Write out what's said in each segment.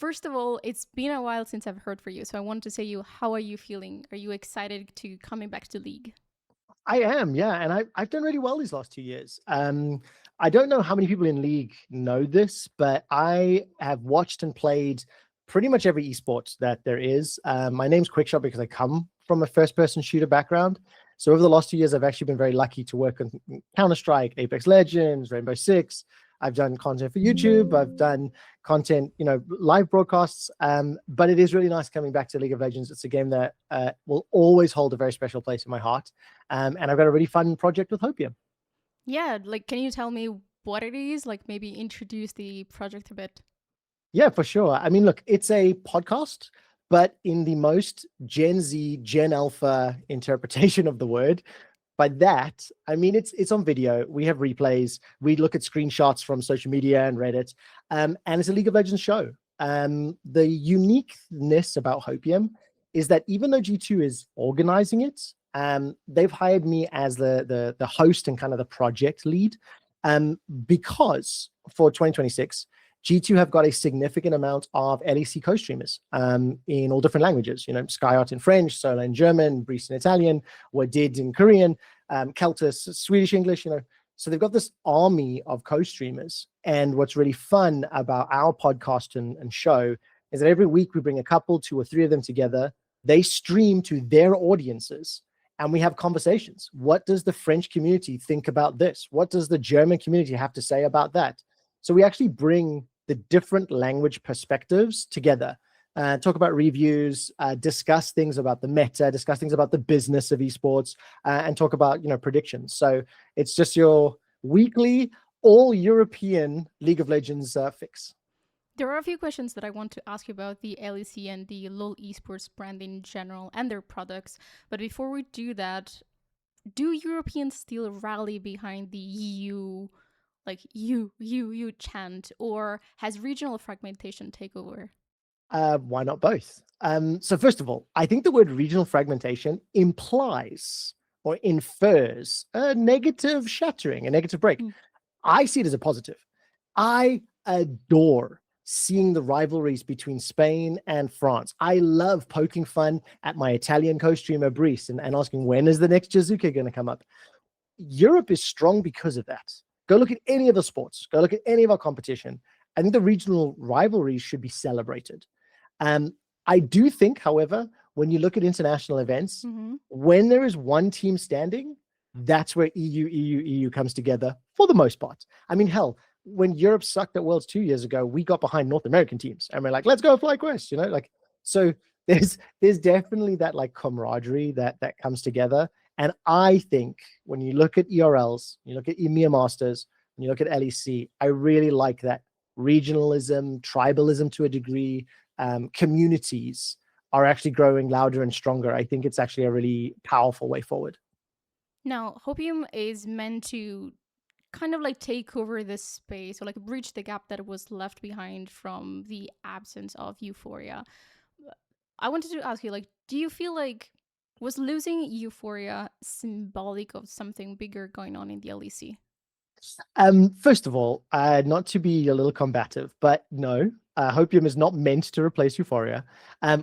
First of all, it's been a while since I've heard from you, so I wanted to say you, how are you feeling? Are you excited to coming back to League? I am, yeah, and I've done really well these last 2 years. I don't know how many people in League know this, but I have watched and played pretty much every esports that there is. My name's Quickshot because I come from a first-person shooter background. So over the last 2 years, I've actually been very lucky to work on Counter-Strike, Apex Legends, Rainbow Six. I've done content for YouTube. I've done content, live broadcasts. But it is really nice coming back to League of Legends. It's a game that will always hold a very special place in my heart. And I've got a really fun project with Hopium. Yeah, like, can you tell me what it is? Like, maybe introduce the project a bit. Yeah, for sure. I mean, look, it's a podcast, but in the most Gen Z, Gen Alpha interpretation of the word. By that, I mean it's on video. We have replays. We look at screenshots from social media and Reddit, and it's a League of Legends show. The uniqueness about Hopium is that even though G2 is organizing it, they've hired me as the host and kind of the project lead, because for 2026. G2 have got a significant amount of LEC co-streamers in all different languages. Skyart in French, Sola in German, Breeze in Italian, Wadid in Korean, Keltis, Swedish English. So they've got this army of co-streamers. And what's really fun about our podcast and show is that every week we bring a couple, 2 or 3 of them together. They stream to their audiences. And we have conversations. What does the French community think about this? What does the German community have to say about that? So we actually bring the different language perspectives together, talk about reviews, discuss things about the meta, discuss things about the business of esports, and talk about predictions. So it's just your weekly all European League of Legends fix. There are a few questions that I want to ask you about the LEC and the LoL esports brand in general and their products. But before we do that, do Europeans still rally behind the EU, like you chant, or has regional fragmentation take over? Why not both? So first of all, I think the word regional fragmentation implies or infers a negative shattering, a negative break. I see it as a positive. I adore seeing the rivalries between Spain and France. I love poking fun at my Italian co-streamer Breeze and asking, when is the next Jizuka going to come up? Europe is strong because of that. Go look at any of the sports. Go look at any of our competition. I think the regional rivalries should be celebrated. I do think, however, when you look at international events, when there is one team standing, that's where EU comes together for the most part. I mean, hell, when Europe sucked at Worlds 2 years ago, we got behind North American teams and we're like, let's go FlyQuest, so there's definitely that like camaraderie that comes together. And I think when you look at ERLs, you look at EMEA Masters, and you look at LEC, I really like that regionalism, tribalism to a degree, communities are actually growing louder and stronger. I think it's actually a really powerful way forward. Now, Hopium is meant to kind of like take over this space or like bridge the gap that was left behind from the absence of Euphoria. I wanted to ask you, like, do you feel like was losing Euphoria symbolic of something bigger going on in the LEC? First of all, not to be a little combative, but no, Hopium is not meant to replace Euphoria.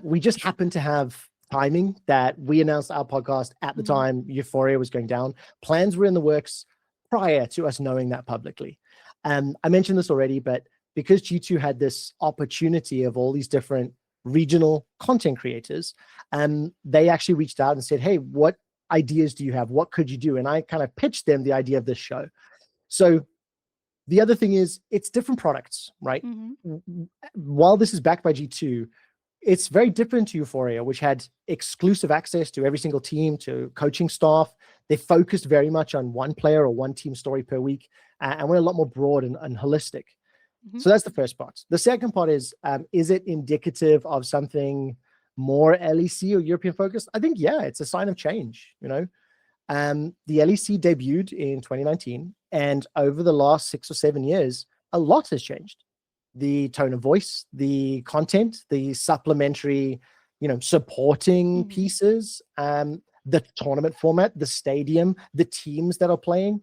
We just happen to have timing that we announced our podcast at the time Euphoria was going down. Plans were in the works prior to us knowing that publicly. I mentioned this already, but because G2 had this opportunity of all these different regional content creators, they actually reached out and said, hey, what ideas do you have? What could you do? And I kind of pitched them the idea of this show. So the other thing is it's different products, right? While this is backed by G2, it's very different to Euphoria, which had exclusive access to every single team, to coaching staff. They focused very much on one player or one team story per week, and we're a lot more broad and holistic. So that's the first part. The second part is it indicative of something more LEC or European focused? I think, yeah, it's a sign of change, The LEC debuted in 2019, and over the last 6 or 7 years, a lot has changed. The tone of voice, the content, the supplementary, supporting pieces, the tournament format, the stadium, the teams that are playing.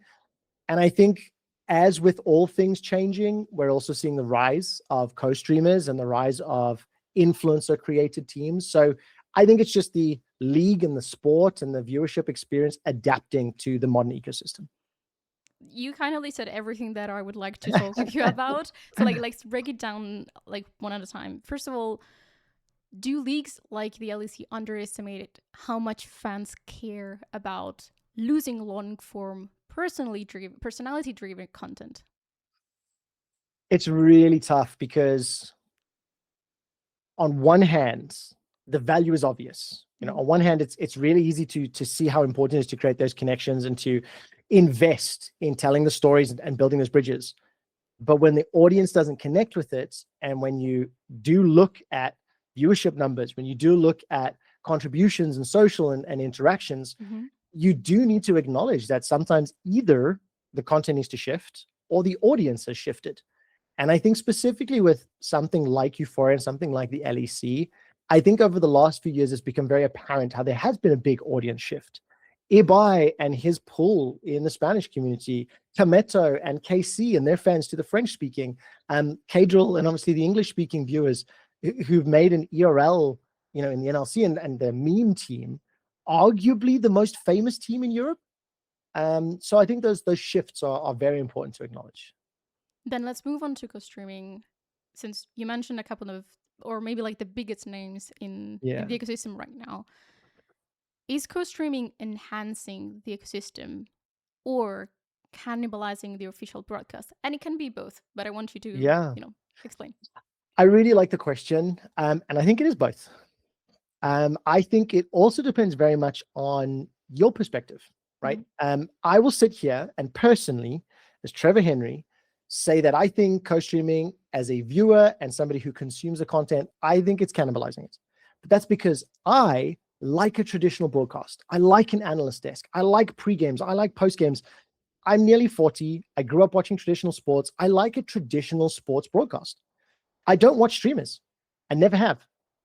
And I think as with all things changing, we're also seeing the rise of co-streamers and the rise of influencer created teams. So I think it's just the league and the sport and the viewership experience adapting to the modern ecosystem. You kindly said everything that I would like to talk with you about. So like let's break it down like one at a time. First of all, do leagues like the LEC underestimate how much fans care about losing long form personality driven content? It's really tough because on one hand, the value is obvious. You know, on one hand, it's really easy to see how important it is to create those connections and to invest in telling the stories and building those bridges. But when the audience doesn't connect with it, and when you do look at viewership numbers, when you do look at contributions and social and interactions, you do need to acknowledge that sometimes either the content needs to shift or the audience has shifted. And I think specifically with something like Euphoria and something like the LEC, I think over the last few years, it's become very apparent how there has been a big audience shift. Ibai and his pull in the Spanish community, Kameto and KC and their fans to the French-speaking, Kadril and obviously the English-speaking viewers who've made an ERL, you know, in the NLC and their meme team, arguably the most famous team in Europe. So I think those shifts are very important to acknowledge. Then let's move on to co-streaming, since you mentioned a couple of, or maybe like the biggest names in the ecosystem right now. Is co-streaming enhancing the ecosystem or cannibalizing the official broadcast? And it can be both, but I want you to, explain. I really like the question, and I think it is both. I think it also depends very much on your perspective, right? I will sit here and personally, as Trevor Henry, say that I think co-streaming as a viewer and somebody who consumes the content, I think it's cannibalizing it. But that's because I like a traditional broadcast. I like an analyst desk. I like pre-games. I like post-games. I'm nearly 40. I grew up watching traditional sports. I like a traditional sports broadcast. I don't watch streamers. I never have.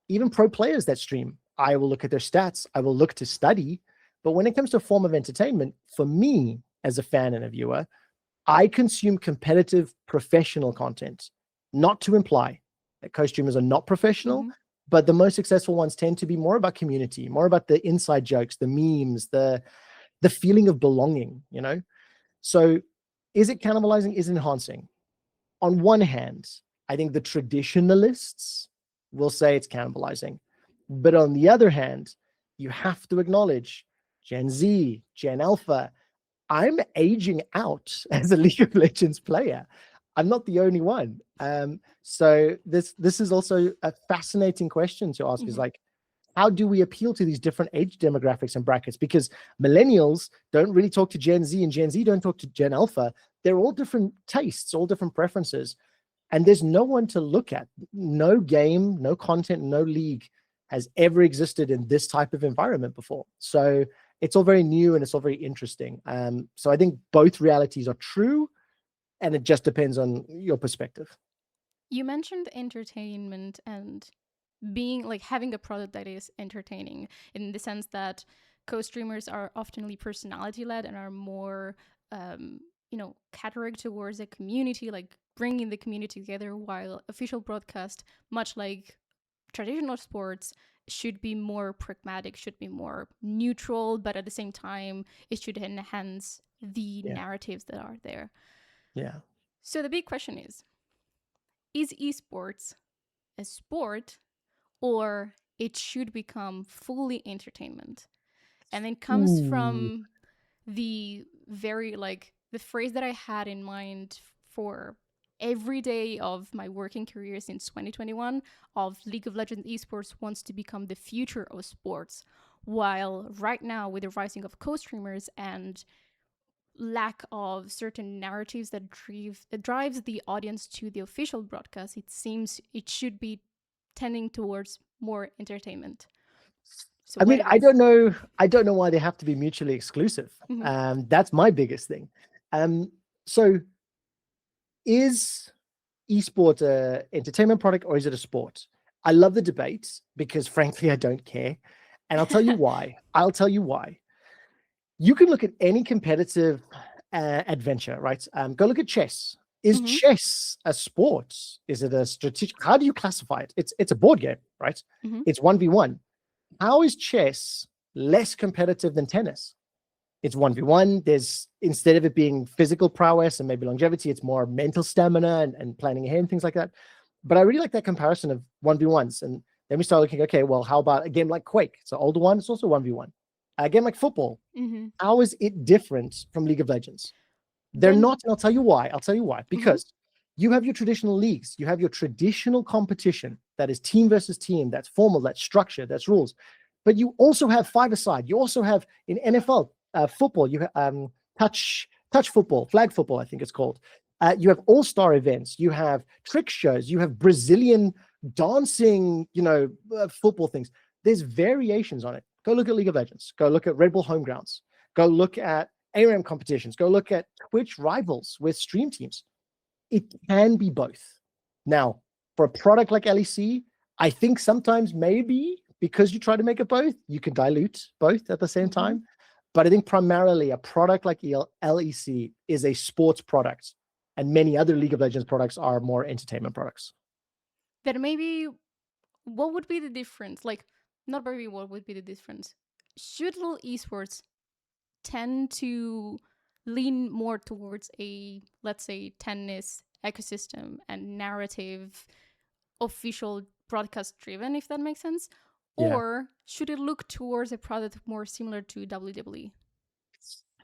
Even pro players that stream, I will look at their stats. I will look to study. But when it comes to a form of entertainment, for me as a fan and a viewer, I consume competitive professional content, not to imply that co-streamers are not professional, but the most successful ones tend to be more about community, more about the inside jokes, the memes, the feeling of belonging, you know? So is it cannibalizing? Is it enhancing? On one hand, I think the traditionalists will say it's cannibalizing. But on the other hand, you have to acknowledge Gen Z, Gen Alpha. I'm aging out as a League of Legends player. I'm not the only one. So this is also a fascinating question to ask, is like, how do we appeal to these different age demographics and brackets? Because millennials don't really talk to Gen Z and Gen Z don't talk to Gen Alpha. They're all different tastes, all different preferences. And there's no one to look at. No game, no content, no league has ever existed in this type of environment before. So it's all very new and it's all very interesting. So I think both realities are true, and it just depends on your perspective. You mentioned entertainment and being like having a product that is entertaining, in the sense that co-streamers are oftenly personality led and are more catered towards a community, like bringing the community together, while official broadcast, much like traditional sports, should be more pragmatic, should be more neutral, but at the same time it should enhance the narratives that are there. So the big question is esports a sport, or it should become fully entertainment? And it comes from the very, like, the phrase that I had in mind for every day of my working career since 2021 of League of Legends esports wants to become the future of sports. While right now, with the rising of co-streamers and lack of certain narratives that drives the audience to the official broadcast, it seems it should be tending towards more entertainment. So I mean, I don't know why they have to be mutually exclusive. That's my biggest thing. So is esports a entertainment product or is it a sport? I love the debate because frankly, I don't care. And I'll tell you why. You can look at any competitive adventure, right? Go look at chess. Is Mm-hmm. chess a sport? Is it a strategic? How do you classify it? It's a board game, right? Mm-hmm. It's 1v1. How is chess less competitive than tennis? It's 1v1. There's, instead of it being physical prowess and maybe longevity, it's more mental stamina and planning ahead and things like that. But I really like that comparison of 1v1s. And then we start looking, okay, well, how about a game like Quake? It's an older one. It's also 1v1. A game like football. Mm-hmm. How is it different from League of Legends? They're Then. not, and I'll tell you why. Mm-hmm. Because you have your traditional leagues, you have your traditional competition that is team versus team, that's formal, that's structure, that's rules. But you also have five-a-side. You also have in NFL football, you have touch football, flag football, I think it's called. You have all-star events. You have trick shows. You have Brazilian dancing, football things. There's variations on it. Go look at League of Legends. Go look at Red Bull Homegrounds. Go look at ARAM competitions. Go look at Twitch rivals with stream teams. It can be both. Now, for a product like LEC, I think sometimes maybe because you try to make it both, you can dilute both at the same time. But I think primarily a product like LEC is a sports product, and many other League of Legends products are more entertainment products. Then maybe what would be the difference? Like, not maybe what would be the difference? Should LoL esports tend to lean more towards a, let's say, tennis ecosystem and narrative, official broadcast driven, if that makes sense? Yeah. Or should it look towards a product more similar to WWE?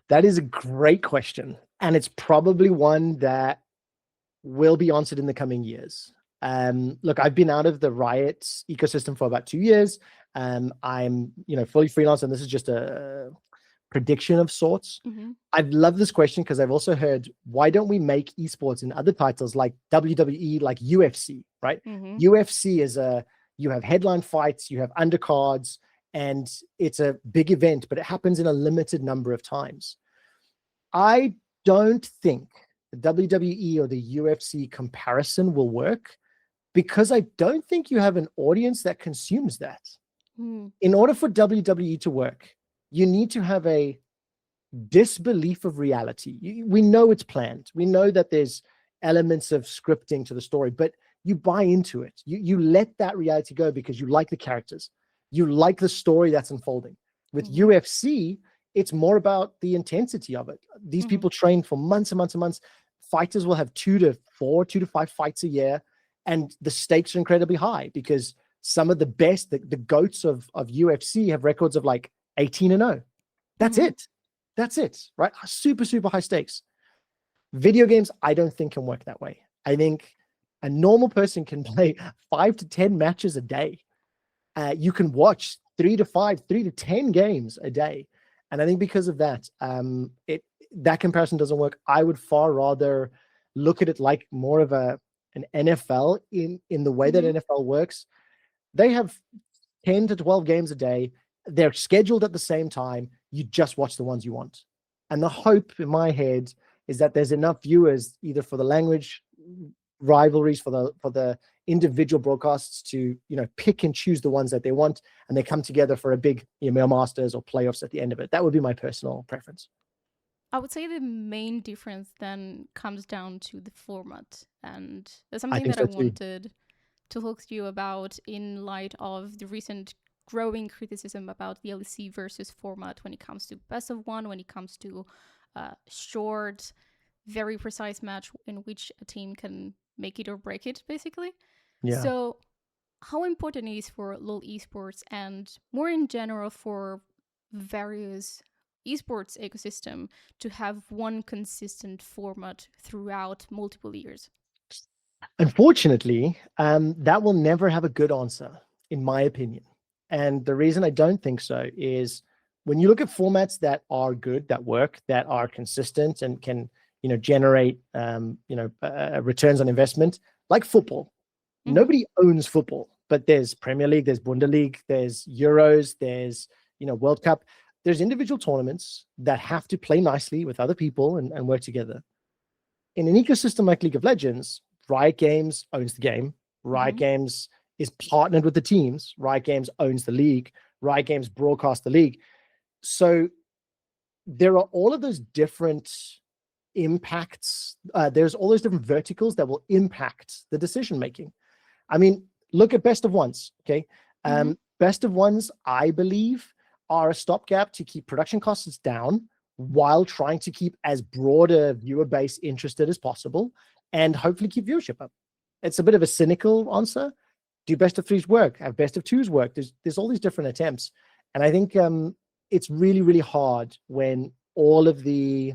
That is a great question. And it's probably one that will be answered in the coming years. Look, I've been out of the Riot ecosystem for about 2 years. I'm, fully freelance, and this is just a prediction of sorts. Mm-hmm. I've loved this question because I've also heard, why don't we make esports in other titles like WWE, like UFC, right? Mm-hmm. UFC is you have headline fights, you have undercards, and it's a big event, but it happens in a limited number of times. I don't think the WWE or the UFC comparison will work because I don't think you have an audience that consumes that. Mm. In order for WWE to work, you need to have a disbelief of reality. We know it's planned. We know that there's elements of scripting to the story, but you buy into it. You let that reality go because you like the characters. You like the story that's unfolding. With UFC, it's more about the intensity of it. These people train for months and months and months. Fighters will have 2 to 5 fights a year, and the stakes are incredibly high because some of the best, the GOATs of UFC have records of like 18-0. That's it. That's it, right? Super, super high stakes. Video games, I don't think can work that way. I think a normal person can play 5 to 10 matches a day. You can watch 3 to 5, 3 to 10 games a day. And I think because of that, that comparison doesn't work. I would far rather look at it like more of an NFL in the way that NFL works. They have 10 to 12 games a day. They're scheduled at the same time. You just watch the ones you want. And the hope in my head is that there's enough viewers either for the language rivalries, for the individual broadcasts to, pick and choose the ones that they want, and they come together for a big email masters or playoffs at the end of it. That would be my personal preference. I would say the main difference then comes down to the format. And that's something that I wanted to talk to you about in light of the recent growing criticism about the LEC versus format when it comes to best of one, when it comes to short, very precise match in which a team can make it or break it, basically. Yeah. So how important it is for LoL esports and more in general for various esports ecosystem to have one consistent format throughout multiple years? Unfortunately, that will never have a good answer, in my opinion. And the reason I don't think so is when you look at formats that are good, that work, that are consistent and can, generate, returns on investment, like football. Nobody owns football, but there's Premier League, there's Bundesliga, there's Euros, there's, World Cup. There's individual tournaments that have to play nicely with other people and work together. In an ecosystem like League of Legends, Riot Games owns the game. Riot Games is partnered with the teams. Riot Games owns the league. Riot Games broadcast the league. So there are all of those different impacts, there's all those different verticals that will impact the decision making. I mean, look at best of ones, okay? Best of ones, I believe, are a stopgap to keep production costs down while trying to keep as broad a viewer base interested as possible and hopefully keep viewership up. It's a bit of a cynical answer. Do best of threes work? Have best of twos work? There's all these different attempts. And I think it's really, really hard when all of the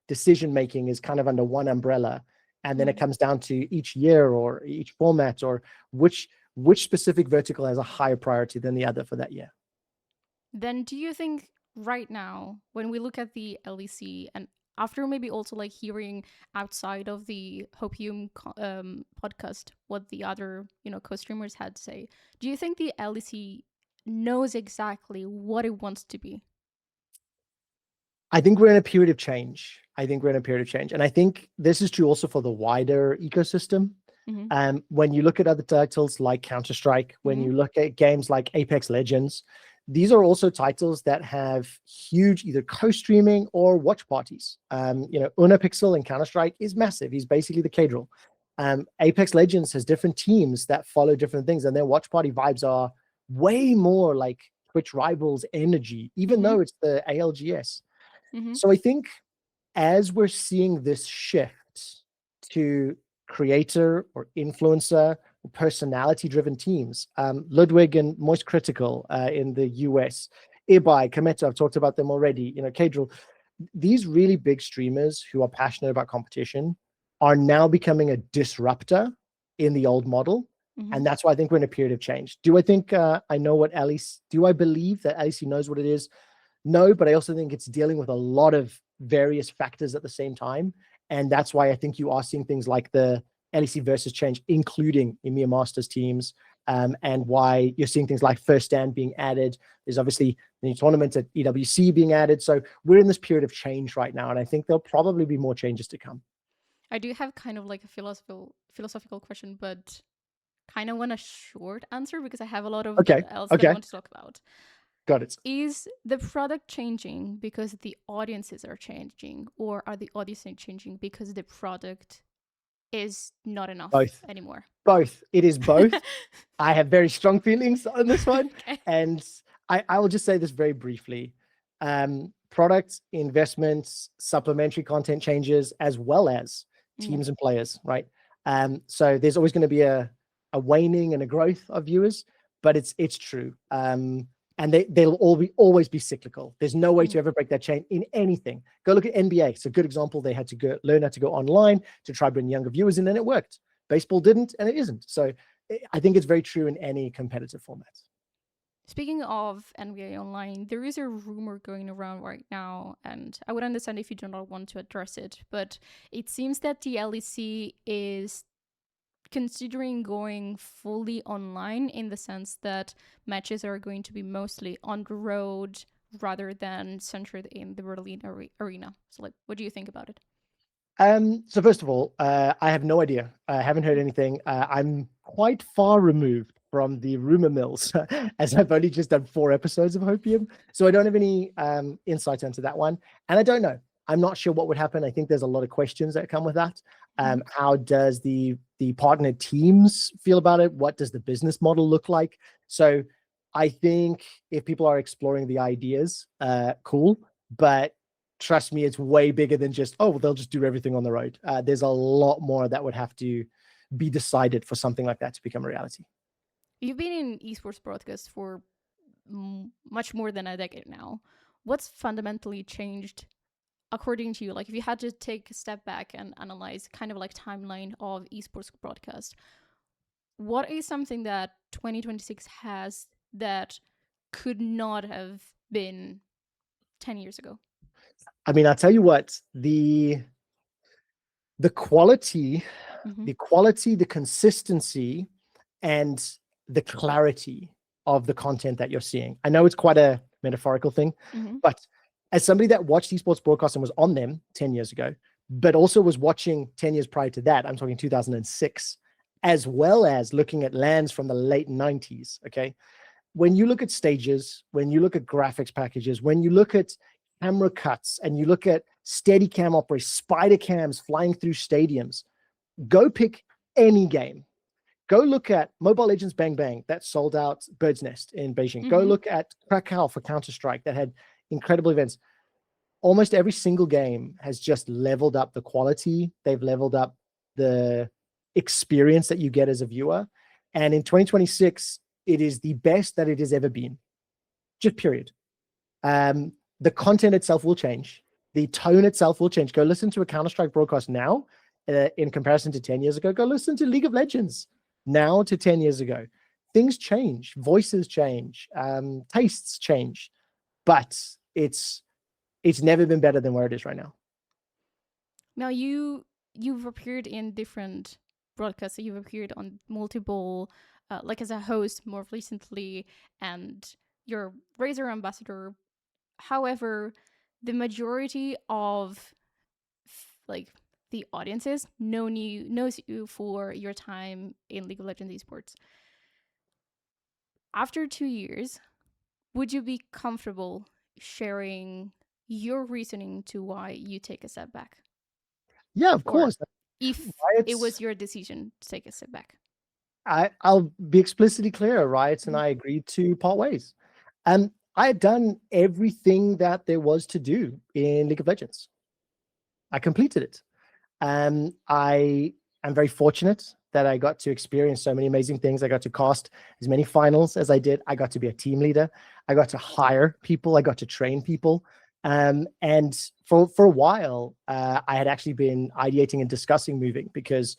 decision making is kind of under one umbrella, and then it comes down to each year or each format or which specific vertical has a higher priority than the other for that year. Then do you think right now, when we look at the LEC, and after maybe also like hearing outside of the Hopium podcast what the other, co-streamers had to say, do you think the LEC knows exactly what it wants to be? I think we're in a period of change. And I think this is true also for the wider ecosystem. When you look at other titles like Counter-Strike, when you look at games like Apex Legends, these are also titles that have huge either co-streaming or watch parties. Unapixel in Counter-Strike is massive. He's basically the K-Drill. Apex Legends has different teams that follow different things, and their watch party vibes are way more like Twitch Rivals energy, even though it's the ALGS. So I think as we're seeing this shift to creator or influencer or personality-driven teams, Ludwig and Moist Critical in the US, Ibai, Kometo, I've talked about them already, K-Drill, these really big streamers who are passionate about competition are now becoming a disruptor in the old model. And that's why I think we're in a period of change. Do I think I know what do I believe that LEC knows what it is? No, but I also think it's dealing with a lot of various factors at the same time. And that's why I think you are seeing things like the LEC versus change, including EMEA Masters teams, and why you're seeing things like First Stand being added. There's obviously the new tournament at EWC being added. So we're in this period of change right now. And I think there'll probably be more changes to come. I do have kind of like a philosophical question, but kind of want a short answer because I have a lot of else that I want to talk about. Got it. Is the product changing because the audiences are changing, or are the audiences changing because the product is not enough anymore? Both. It is both. I have very strong feelings on this one. And I will just say this very briefly. Product investments, supplementary content changes, as well as teams and players, right? So there's always going to be a waning and a growth of viewers, but it's true. And they'll always be cyclical. There's no way to ever break that chain in anything. Go look at NBA. It's a good example. They had to learn how to go online to try to bring younger viewers in, and it worked. Baseball didn't, and it isn't. So I think it's very true in any competitive format. Speaking of NBA Online, there is a rumor going around right now, and I would understand if you do not want to address it, but it seems that the LEC is considering going fully online, in the sense that matches are going to be mostly on the road rather than centered in the Berlin arena. So like, what do you think about it? So first of all, I have no idea. I haven't heard anything. I'm quite far removed from the rumor mills as I've only just done 4 episodes of Hopium. So I don't have any insight into that one. And I don't know. I'm not sure what would happen. I think there's a lot of questions that come with that. How does the partner teams feel about it? What does the business model look like? So I think if people are exploring the ideas, cool. But trust me, it's way bigger than just, well, they'll just do everything on the road. There's a lot more that would have to be decided for something like that to become a reality. You've been in esports broadcast for much more than a decade now. What's fundamentally changed according to you? Like, if you had to take a step back and analyze kind of like timeline of esports broadcast, what is something that 2026 has that could not have been 10 years ago? I mean, I'll tell you what, the quality, the consistency, and the clarity of the content that you're seeing. I know it's quite a metaphorical thing, but as somebody that watched esports broadcasts and was on them 10 years ago, but also was watching 10 years prior to that, I'm talking 2006, as well as looking at LANs from the late 90s, okay? When you look at stages, when you look at graphics packages, when you look at camera cuts, and you look at steady cam operators, spider cams flying through stadiums. Go pick any game. Go look at Mobile Legends Bang Bang that sold out Bird's Nest in Beijing. Go look at Krakow for Counter-Strike that had incredible events. Almost every single game has just leveled up the quality. They've leveled up the experience that you get as a viewer. And in 2026, it is the best that it has ever been. Just period. The content itself will change. The tone itself will change. Go listen to a Counter-Strike broadcast now in comparison to 10 years ago. Go listen to League of Legends now to 10 years ago. Things change. Voices change. Tastes change. But it's never been better than where it is right now. Now, you've appeared in different broadcasts. So you've appeared on multiple, like as a host more recently, and you're Razer ambassador. However, the majority of like the audiences knows you for your time in League of Legends Esports. After 2 years, would you be comfortable sharing your reasoning to why you take a step back? Yeah, of course. If it was your decision to take a step back. I'll be explicitly clear. Riots and I agreed to part ways. I had done everything that there was to do in League of Legends. I completed it. I am very fortunate that I got to experience so many amazing things. I got to cast as many finals as I did. I got to be a team leader. I got to hire people. I got to train people. And for a while, I had actually been ideating and discussing moving because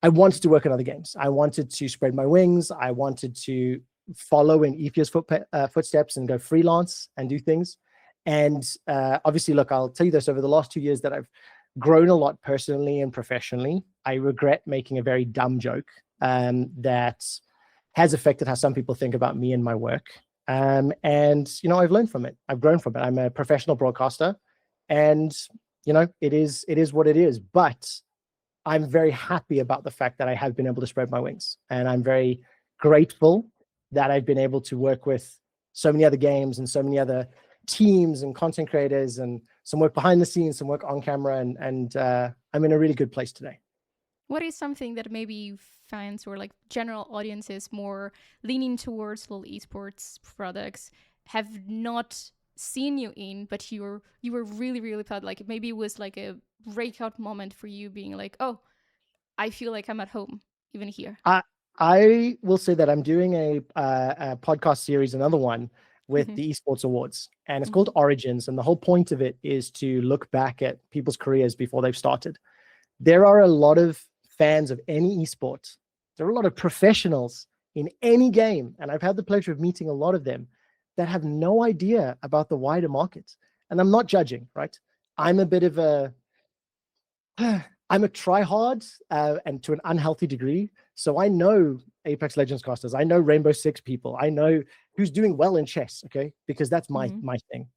I wanted to work on other games. I wanted to spread my wings. I wanted to follow in Ethia's footsteps and go freelance and do things. And obviously, look, I'll tell you this, over the last 2 years that I've grown a lot personally and professionally, I regret making a very dumb joke that has affected how some people think about me and my work. And, I've learned from it. I've grown from it. I'm a professional broadcaster and, it is what it is. But I'm very happy about the fact that I have been able to spread my wings. And I'm very grateful that I've been able to work with so many other games and so many other teams and content creators and some work behind the scenes, some work on camera. And I'm in a really good place today. What is something that maybe fans or like general audiences more leaning towards little esports products have not seen you in, but you were really, really proud? Like maybe it was like a breakout moment for you being like, oh, I feel like I'm at home even here. I will say that I'm doing a podcast series, another one, with the Esports Awards, and it's called Origins. And the whole point of it is to look back at people's careers before they've started. There are a lot of fans of any esport. There are a lot of professionals in any game, and I've had the pleasure of meeting a lot of them that have no idea about the wider market. And I'm not judging, right? I'm a bit of I'm a try-hard and to an unhealthy degree. So I know Apex Legends casters. I know Rainbow Six people. I know who's doing well in chess, okay? Because that's my thing.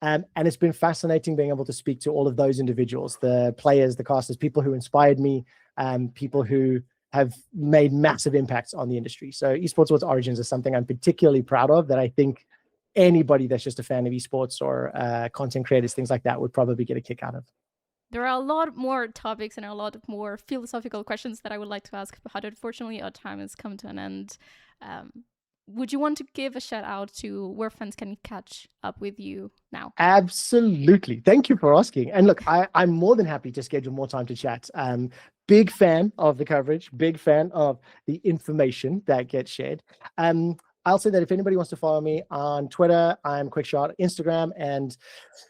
And it's been fascinating being able to speak to all of those individuals, the players, the casters, people who inspired me, people who have made massive impacts on the industry. So Esports Awards Origins is something I'm particularly proud of that I think anybody that's just a fan of esports or content creators, things like that, would probably get a kick out of. There are a lot more topics and a lot more philosophical questions that I would like to ask, but unfortunately our time has come to an end. Would you want to give a shout out to where fans can catch up with you now? Absolutely. Thank you for asking. And look, I'm more than happy to schedule more time to chat. Big fan of the coverage, big fan of the information that gets shared. I'll say that if anybody wants to follow me on Twitter, I'm Quickshot, Instagram and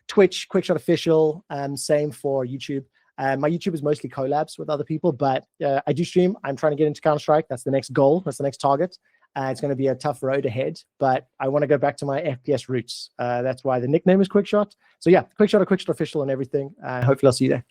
Twitch, Quickshot Official, same for YouTube. My YouTube is mostly collabs with other people, but I do stream. I'm trying to get into Counter-Strike. That's the next goal. That's the next target. It's going to be a tough road ahead, but I want to go back to my FPS roots. That's why the nickname is Quickshot. So yeah, Quickshot or Quickshot Official and everything. Hopefully I'll see you there.